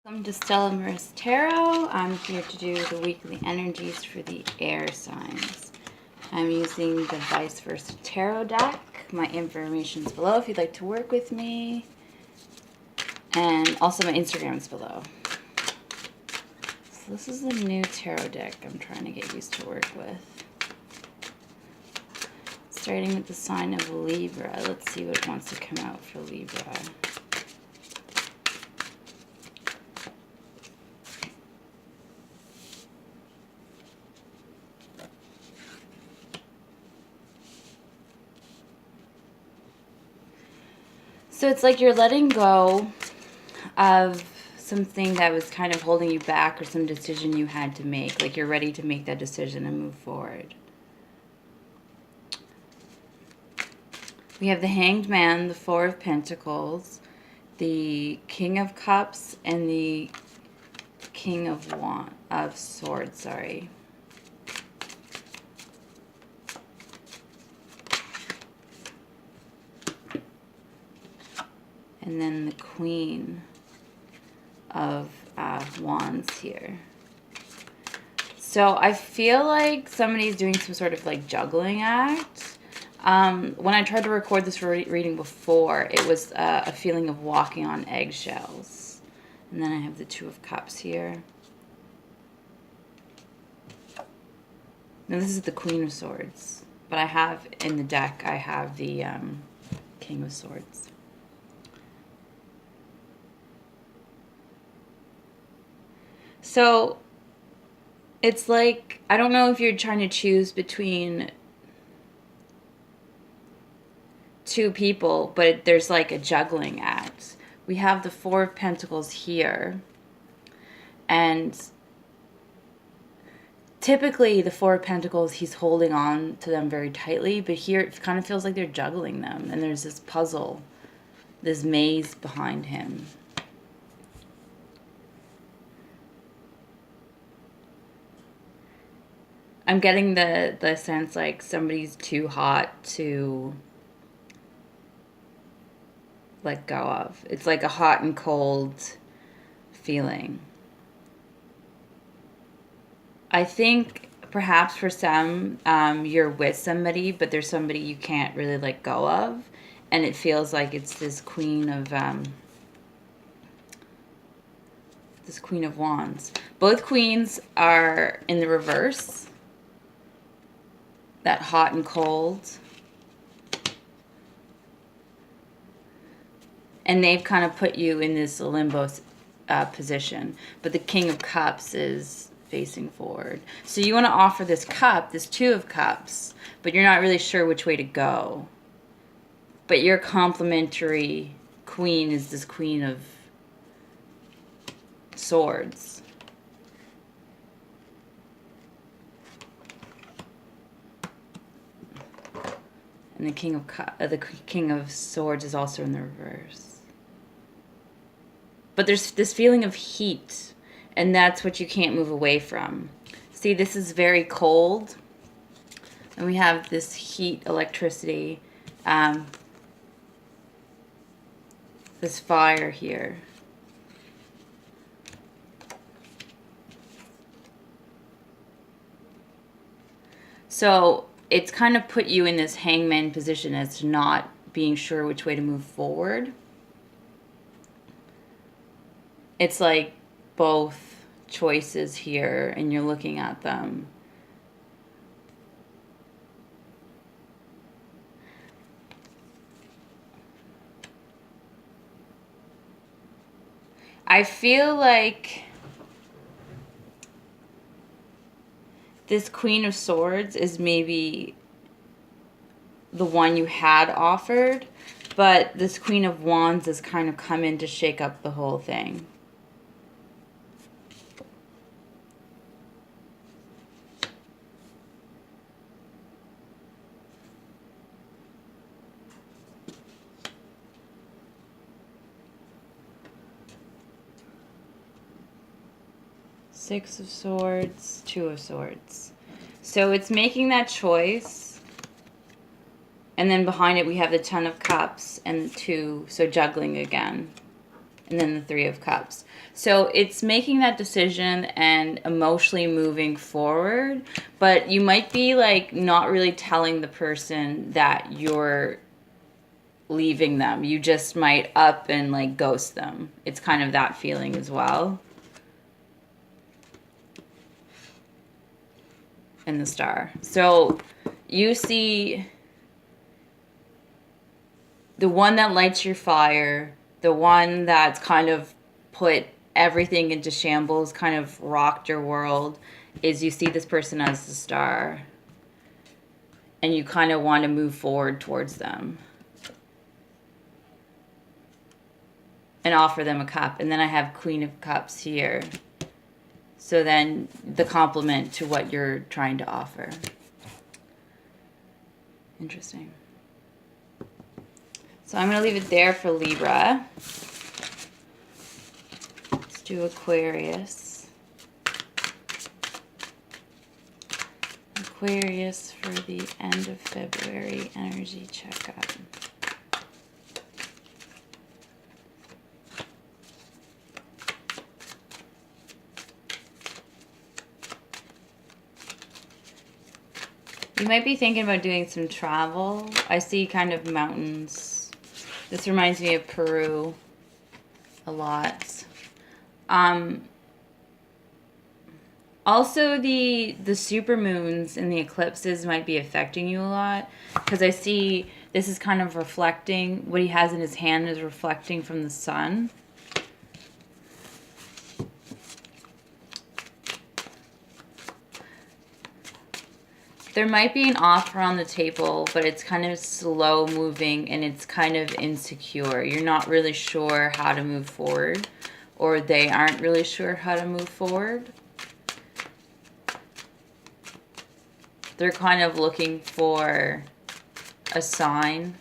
Welcome to Stella Maris Tarot. I'm here to do the weekly energies for the air signs. I'm using the Vice Versa Tarot deck. My information is below if you'd like to work with me. And also my Instagram is below. So this is a new tarot deck I'm trying to get used to work with. Starting with the sign of Libra. Let's see what wants to come out for Libra. So it's like you're letting go of something that was kind of holding you back or some decision you had to make. Like you're ready to make that decision and move forward. We have the Hanged Man, the Four of Pentacles, the King of Cups, and the King of Swords, sorry. And then the Queen of Wands here. So I feel like somebody's doing some sort of like juggling act. When I tried to record this reading before, it was a feeling of walking on eggshells. And then I have the Two of Cups here. Now this is the Queen of Swords. But I have, in the deck, I have the King of Swords. So, it's like, I don't know if you're trying to choose between two people, but there's like a juggling act. We have the Four of Pentacles here. And typically the Four of Pentacles, he's holding on to them very tightly, but here it kind of feels like they're juggling them. And there's this puzzle, this maze behind him. I'm getting the sense like somebody's too hot to let go of. It's like a hot and cold feeling. I think perhaps for some, you're with somebody, but there's somebody you can't really let go of. And it feels like it's this Queen of Wands. Both queens are in the reverse. That hot and cold. And they've kind of put you in this limbo position. But the King of Cups is facing forward. So you want to offer this cup, this Two of Cups, but you're not really sure which way to go. But your complementary queen is this Queen of Swords. And the King of Swords is also in the reverse. But there's this feeling of heat, and that's what you can't move away from. See, this is very cold, and we have this heat, electricity, this fire here. So it's kind of put you in this hangman position as not being sure which way to move forward. It's like both choices here, and you're looking at them. I feel like this Queen of Swords is maybe the one you had offered, but this Queen of Wands has kind of come in to shake up the whole thing. Six of Swords, Two of Swords. So it's making that choice. And then behind it we have the Ten of Cups and the Two, so juggling again. And then the Three of Cups. So it's making that decision and emotionally moving forward. But you might be like not really telling the person that you're leaving them. You just might up and like ghost them. It's kind of that feeling as well. And the Star. So you see the one that lights your fire, the one that's kind of put everything into shambles, kind of rocked your world, is you see this person as the Star. And you kind of want to move forward towards them. And offer them a cup. And then I have Queen of Cups here. So then the complement to what you're trying to offer. Interesting. So I'm going to leave it there for Libra. Let's do Aquarius. Aquarius for the end of February energy checkup. You might be thinking about doing some travel. I see kind of mountains. This reminds me of Peru a lot. Also, the supermoons and the eclipses might be affecting you a lot. Because I see this is kind of reflecting. What he has in his hand is reflecting from the sun. There might be an offer on the table, but it's kind of slow moving and it's kind of insecure. You're not really sure how to move forward, or they aren't really sure how to move forward. They're kind of looking for a sign,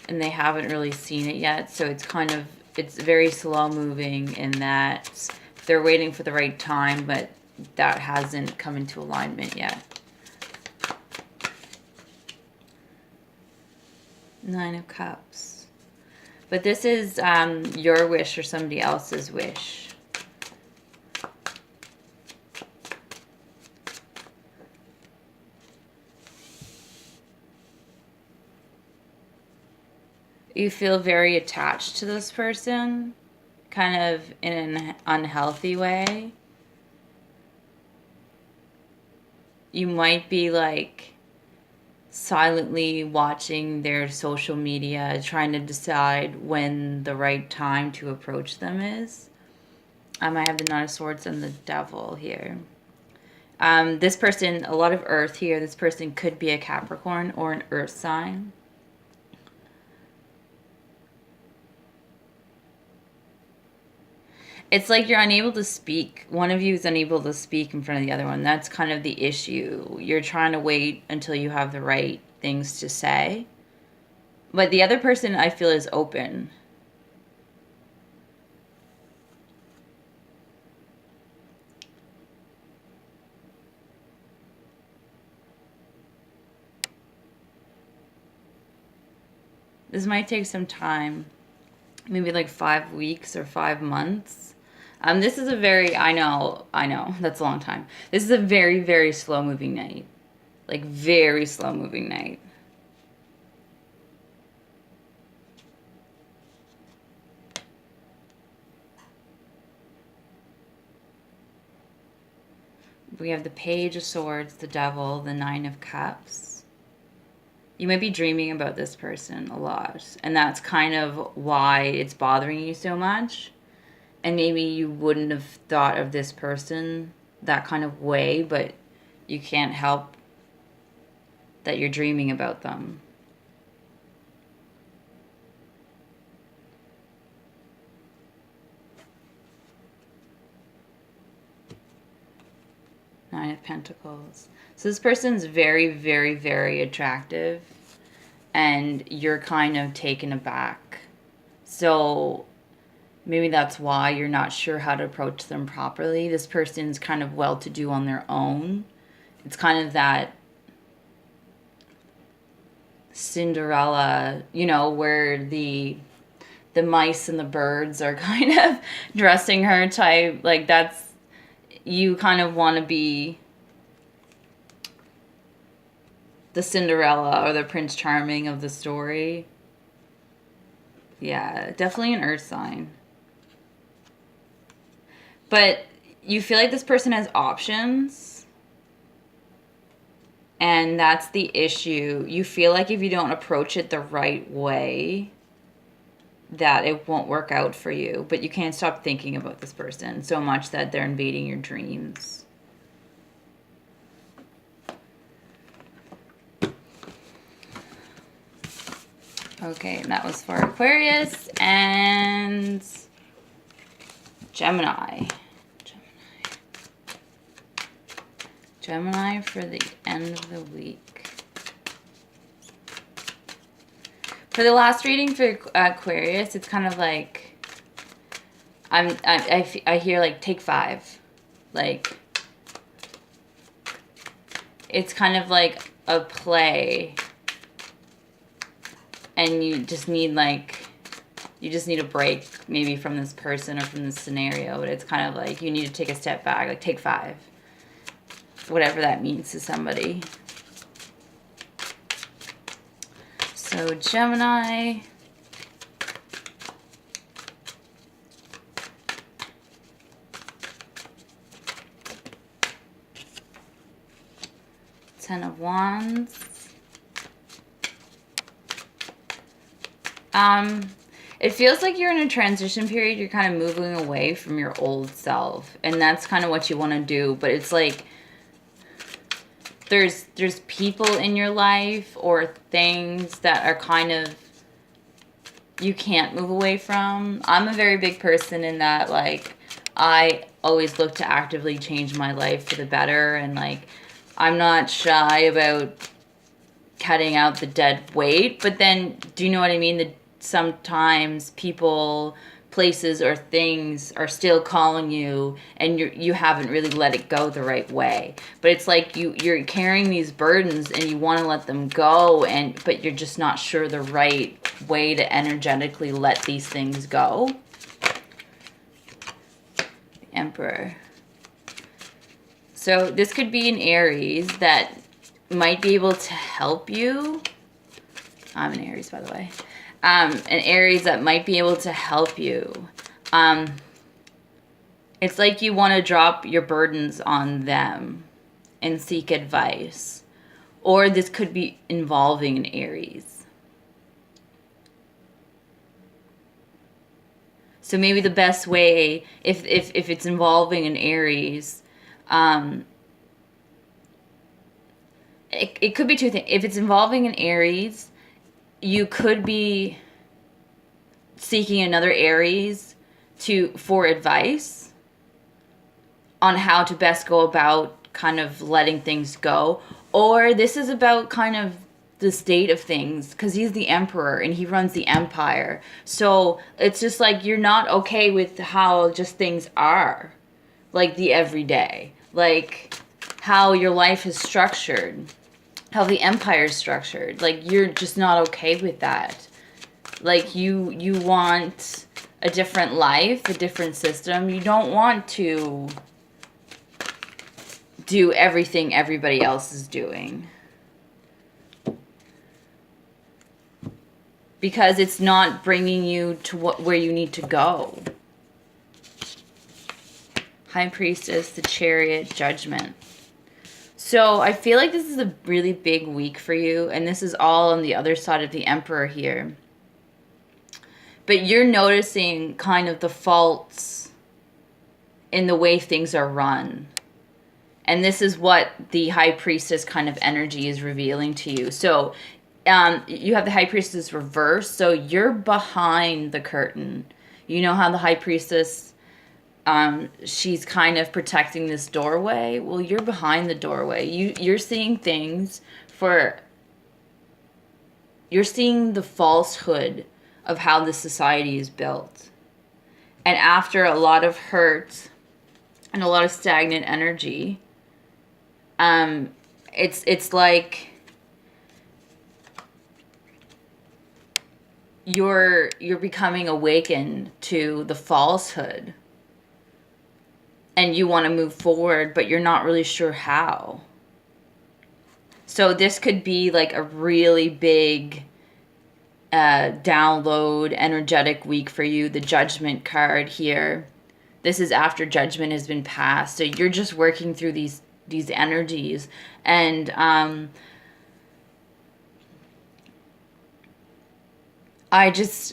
and they haven't really seen it yet. So it's very slow moving in that they're waiting for the right time, but that hasn't come into alignment yet. Nine of Cups. But this is your wish or somebody else's wish. You feel very attached to this person, kind of in an unhealthy way. You might be like silently watching their social media, trying to decide when the right time to approach them is. I have the Nine of Swords and the Devil here. This person, a lot of earth here. This person could be a Capricorn or an earth sign. It's like you're unable to speak. One of you is unable to speak in front of the other one. That's kind of the issue. You're trying to wait until you have the right things to say. But the other person, I feel, is open. This might take some time. Maybe like 5 weeks or 5 months. This is a very, I know, that's a long time. This is a very, very slow moving night. Like very slow moving night. We have the Page of Swords, the Devil, the Nine of Cups. You might be dreaming about this person a lot. And that's kind of why it's bothering you so much. And maybe you wouldn't have thought of this person that kind of way, but you can't help that you're dreaming about them. Nine of Pentacles. So this person's very, very, very attractive, and you're kind of taken aback. So maybe that's why you're not sure how to approach them properly. This person's kind of well-to-do on their own. It's kind of that Cinderella, you know, where the mice and the birds are kind of dressing her type. Like, that's, you kind of want to be the Cinderella or the Prince Charming of the story. Yeah, definitely an earth sign. But you feel like this person has options. And that's the issue. You feel like if you don't approach it the right way, that it won't work out for you. But you can't stop thinking about this person so much that they're invading your dreams. Okay, and that was for Aquarius and Gemini. Gemini for the end of the week. For the last reading for Aquarius, it's kind of like, I hear like take 5. Like, it's kind of like a play. And you just need a break maybe from this person or from this scenario. But it's kind of like you need to take a step back, like take 5. Whatever that means to somebody. So Gemini. Ten of Wands. It feels like you're in a transition period. You're kind of moving away from your old self. And that's kind of what you want to do. But it's like there's people in your life or things that are kind of you can't move away from. I'm a very big person in that, like, I always look to actively change my life for the better. And, like, I'm not shy about cutting out the dead weight. But then, do you know what I mean? Sometimes people, places, or things are still calling you, and you haven't really let it go the right way. But it's like you're carrying these burdens, and you want to let them go, but you're just not sure the right way to energetically let these things go. Emperor. So this could be an Aries that might be able to help you. I'm an Aries, by the way. An Aries that might be able to help you. It's like you want to drop your burdens on them and seek advice. Or this could be involving an Aries. So maybe the best way, if it's involving an Aries, it could be two things. If it's involving an Aries, you could be seeking another Aries for advice on how to best go about kind of letting things go. Or this is about kind of the state of things, because he's the emperor and he runs the empire. So it's just like you're not okay with how just things are, like the everyday, like how your life is structured, how the empire is structured. Like, you're just not okay with that. Like, you want a different life, a different system. You don't want to do everything everybody else is doing, because it's not bringing you to where you need to go. High Priestess, the Chariot, Judgment. So I feel like this is a really big week for you, and this is all on the other side of the Emperor here. But you're noticing kind of the faults in the way things are run. And this is what the High Priestess kind of energy is revealing to you. So you have the High Priestess reversed, so you're behind the curtain. You know how the High Priestess, she's kind of protecting this doorway? Well, you're behind the doorway. You're seeing things you're seeing the falsehood of how this society is built. And after a lot of hurt and a lot of stagnant energy, it's like you're becoming awakened to the falsehood. And you want to move forward, but you're not really sure how. So this could be like a really big download, energetic week for you. The Judgment card here. This is after judgment has been passed. So you're just working through these energies. And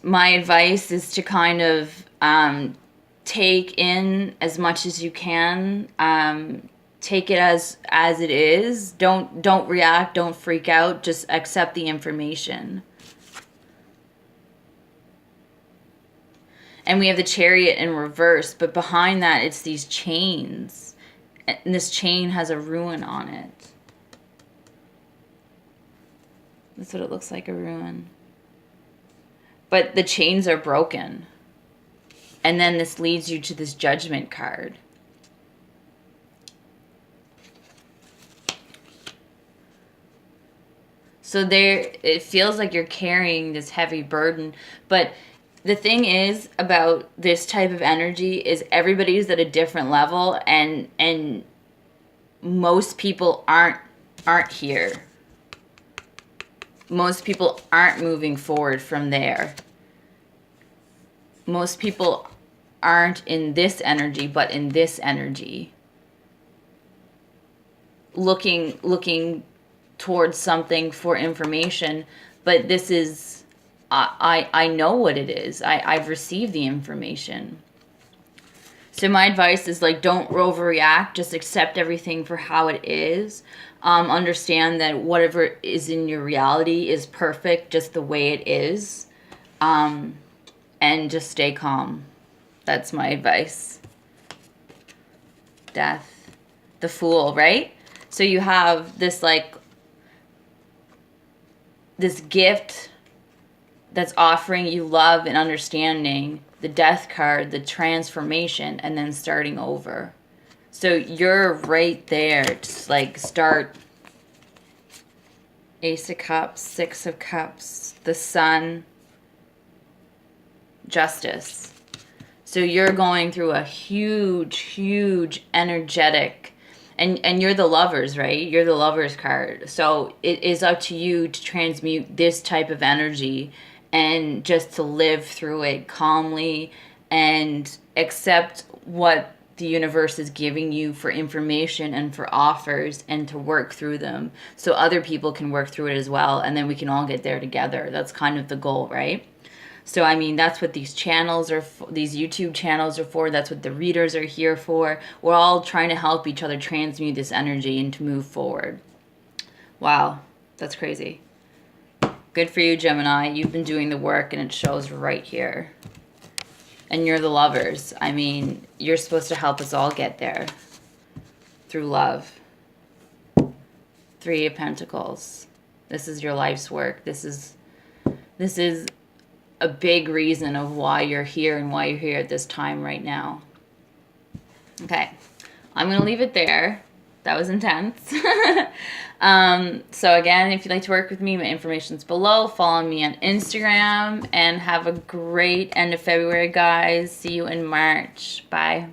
my advice is to kind of take in as much as you can. Take it as it is. Don't react, don't freak out, just accept the information. And we have the Chariot in reverse, but behind that it's these chains. And this chain has a ruin on it. That's what it looks like, a ruin. But the chains are broken. And then this leads you to this Judgment card. So it feels like you're carrying this heavy burden. But the thing is about this type of energy is everybody's at a different level, and most people aren't here. Most people aren't moving forward from there. Most people aren't in this energy, but in this energy. Looking towards something for information, but this is, I know what it is. I've received the information. So my advice is, like, don't overreact. Just accept everything for how it is. Understand that whatever is in your reality is perfect just the way it is. And just stay calm. That's my advice. Death. The Fool, right? So you have this, like, this gift that's offering you love and understanding. The Death card, the transformation, and then starting over. So you're right there. Just like start. Ace of Cups, Six of Cups, the Sun, Justice. So you're going through a huge energetic, and you're the Lovers, right? You're the Lovers card. So it is up to you to transmute this type of energy and just to live through it calmly and accept what the universe is giving you for information and for offers, and to work through them so other people can work through it as well, and then we can all get there together. That's kind of the goal, right? So I mean, that's what these channels are for, these YouTube channels are for. That's what the readers are here for. We're all trying to help each other transmute this energy and to move forward. Wow, that's crazy. Good for you, Gemini. You've been doing the work, and it shows right here. And you're the Lovers. I mean, you're supposed to help us all get there through love. Three of Pentacles. This is your life's work. This is a big reason of why you're here and why you're here at this time right now. Okay, I'm going to leave it there. That was intense. So again, if you'd like to work with me, my information's below. Follow me on Instagram, and have a great end of February, guys. See you in March. Bye.